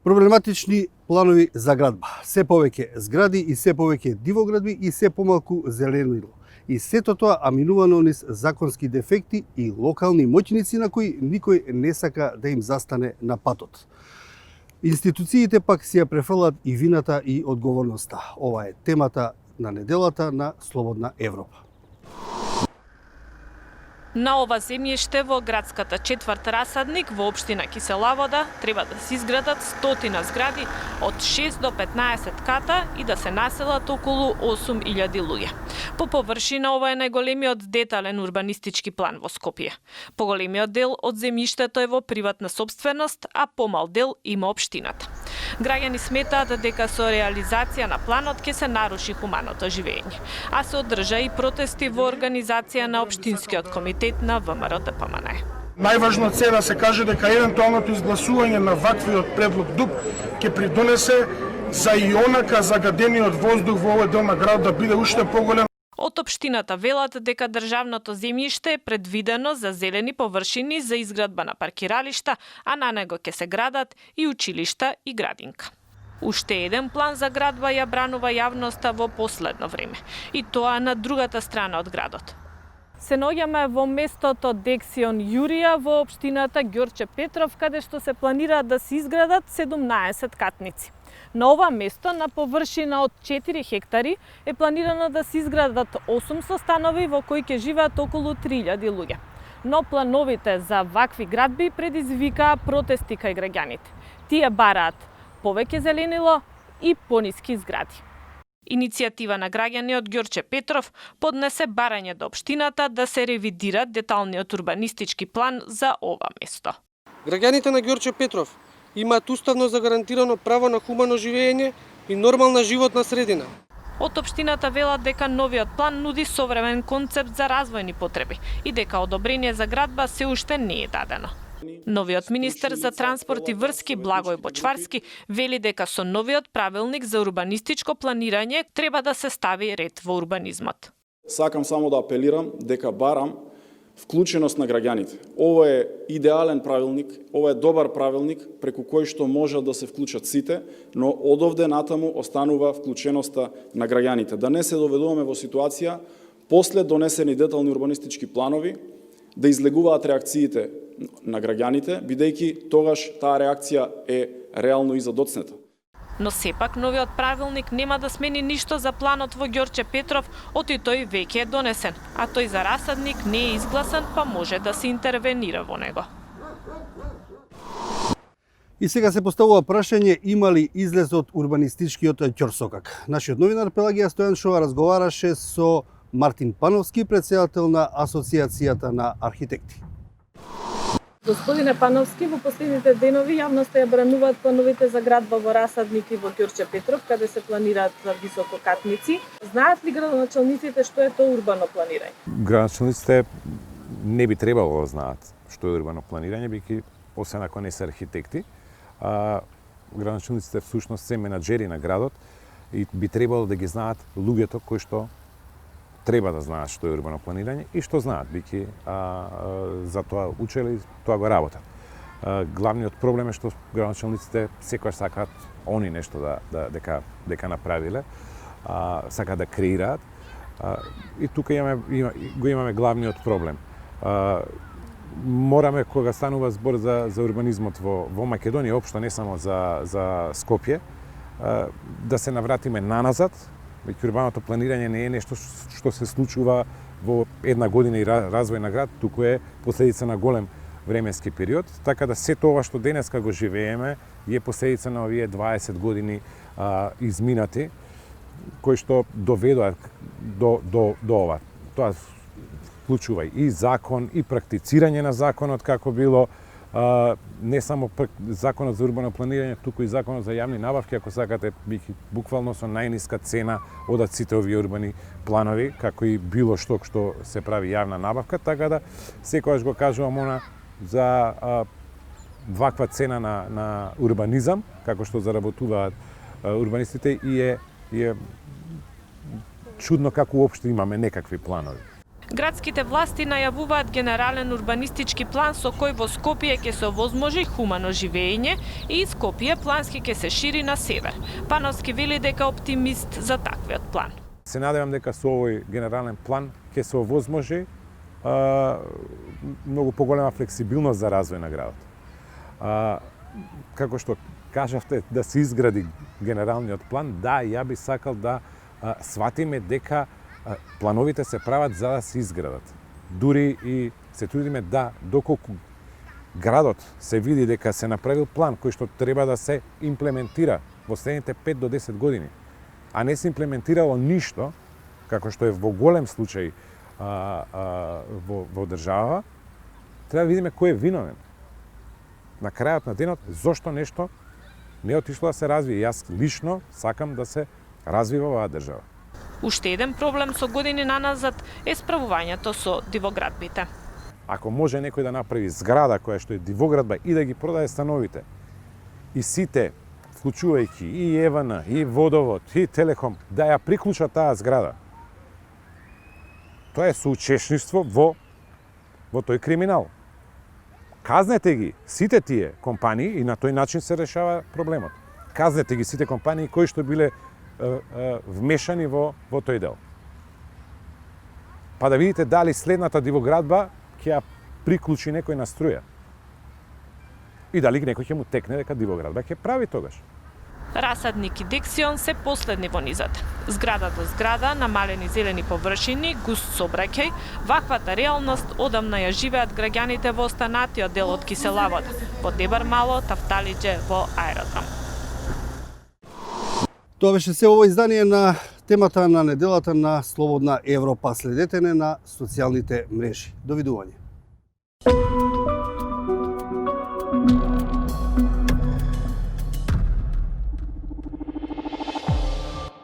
Проблематични планови за градба. Се повеќе згради и се повеќе дивоградби и се помалку зеленило. И сето тоа аминувано низ законски дефекти и локални моќници на кои никој не сака да им застане на патот. Институциите пак си ја префрлат и вината и одговорноста. Ова е темата на неделата на Слободна Европа. На ова земјиште во градската четврт Расадник во општина Кисела Вода треба да се изградат 100 згради од 6 до 15 ката и да се населат околу 8000 луѓе. По површина ова е најголемиот детален урбанистички план во Скопје. Поголемиот дел од земјиштето е во приватна сопственост, а помал дел има општината. Граѓани сметаат дека со реализација на планот ќе се наруши хуманото живење, а се одржа и протести во организација на општинскиот комитет на ВМРО-ДПМН. Најважно е да се каже дека евентуалното изгласување на ваквиот предлог ДУП ќе придонесе за и онака загадениот воздух во овој дел на град да биде уште поголем. Од општината велат дека државното земјиште е предвидено за зелени површини за изградба на паркиралишта, а на него ќе се градат и училишта и градинка. Уште еден план за градба ја бранува јавноста во последно време, и тоа на другата страна од градот. Се наоѓаме во местото Дексион Јурија во општината Ѓорче Петров, каде што се планира да се изградат 17 катници. На ова место, на површина од 4 хектари, е планирано да се изградат 800 станови во кои ќе живеат околу 3000 луѓе. Но плановите за вакви градби предизвикаа протести кај граѓаните. Тие бараат повеќе зеленило и пониски згради. Иницијатива на граѓани од Ѓорче Петров поднесе барање до општината да се ревидира деталниот урбанистички план за ова место. Граѓаните на Ѓорче Петров имаат уставно загарантирано право на хумано живење и нормална животна средина. Од општината велат дека новиот план нуди современ концепт за развојни потреби и дека одобрение за градба се уште не е дадено. Новиот министер за транспорт и врски Благој Бочварски вели дека со новиот правилник за урбанистичко планирање треба да се стави ред во урбанизмот. Сакам само да апелирам дека барам вклученост на граѓаните. Ова е идеален правилник, ова е добар правилник преку кој што можат да се вклучат сите, но одовде натаму останува вклученоста на граѓаните. Да не се доведуваме во ситуација после донесени детални урбанистички планови да излегуваат реакциите на граѓаните, бидејќи тогаш таа реакција е реално и задоцнета. Но сепак новиот правилник нема да смени ништо за планот во Ѓорче Петров, оти тој веќе е донесен, а тој за Расадник не е изгласан, па може да се интервенира во него. И сега се поставува прашање има ли излез од урбанистичкиот ќорсокак. Нашиот новинар Пелагија Стојаншова разговараше со Мартин Пановски, претседател на Асоциацијата на архитекти. Господине Пановски, во последните денови јавноста ја брануваат плановите за градба во Расадник и во Ѓорче Петров, каде се планираат висококатници. Знаат ли градоначалниците што е тоа урбано планирање? Градоначалниците не би требало да знаат што е урбано планирање, бидејќи освен ако не се архитекти, градоначалниците всушност се менаџери на градот и би требало да ги знаат луѓето кои што треба да знаат што е урбано планирање и што знаат, бидејќи за тоа учеле и тоа го работат. Главниот проблем е што градоначалниците секогаш сакаат они нешто дека направиле, сакаат да креираат. И тука имаме главниот проблем. Мораме, кога станува збор за урбанизмот во Македонија, општо не само за Скопје, да се навратиме наназад. Урбаното планирање не е нешто што се случува во една година и развој на град, туку е последица на голем временски период, така да се тоа што денеска го живееме е последица на овие 20 години изминати, кои што доведоа до ова. Тоа вклучува и закон, и практицирање на законот како било, не само законот за урбано планирање, туку и законот за јавни набавки, ако сакате, буквално со најниска цена одат сите овие урбани планови, како и било што се прави јавна набавка, така да секогаш го кажувам она за ваква цена на урбанизам, како што заработуваат урбанистите и е чудно како уопште имаме некакви планови. Градските власти најавуваат генерален урбанистички план со кој во Скопје ќе се овозможи хумано живење и Скопје плански ќе се шири на север. Пановски вели дека оптимист за таквиот план. Се надевам дека со овој генерален план ќе се овозможи многу поголема флексибилност за развој на градот. Како што кажавте да се изгради генералниот план, да, ја би сакал да сватиме дека плановите се прават за да се изградат. Дури и се трудиме да, доколку градот се види дека се направил план кој што треба да се имплементира во следните 5 до 10 години, а не се имплементирало ништо, како што е во голем случај во држава, треба да видиме кој е виновен. На крајот на денот, зошто нешто не отишло да се развие. Јас лично сакам да се развива оваа држава. Уште еден проблем со години наназад е справувањето со дивоградбите. Ако може некој да направи зграда која што е дивоградба и да ги продаде становите, и сите, вклучувајќи и ЕВН, и Водовод, и Телеком, да ја приклучат таа зграда, тоа е соучесништво во тој криминал. Казнете ги сите тие компании и на тој начин се решава проблемот. Казнете ги сите компании кои што биле вмешани во тој дел. Па да видите дали следната дивоградба ќе ја приклучи некој на струја. И дали некој ќе му текне дека дивоградба ќе прави тогаш. Расадник и Дексион се последни во низот. Зграда до зграда, намалени зелени површини, густ сообраќај, ваквата реалност одамна ја живеат граѓаните во останатиот дел од Киселавод, во Дебар Мало, Тафталиџе, во Аеродром. Тоа беше се ово издание на темата на неделата на Слободна Европа. Следете не на социјалните мрежи. Довидување.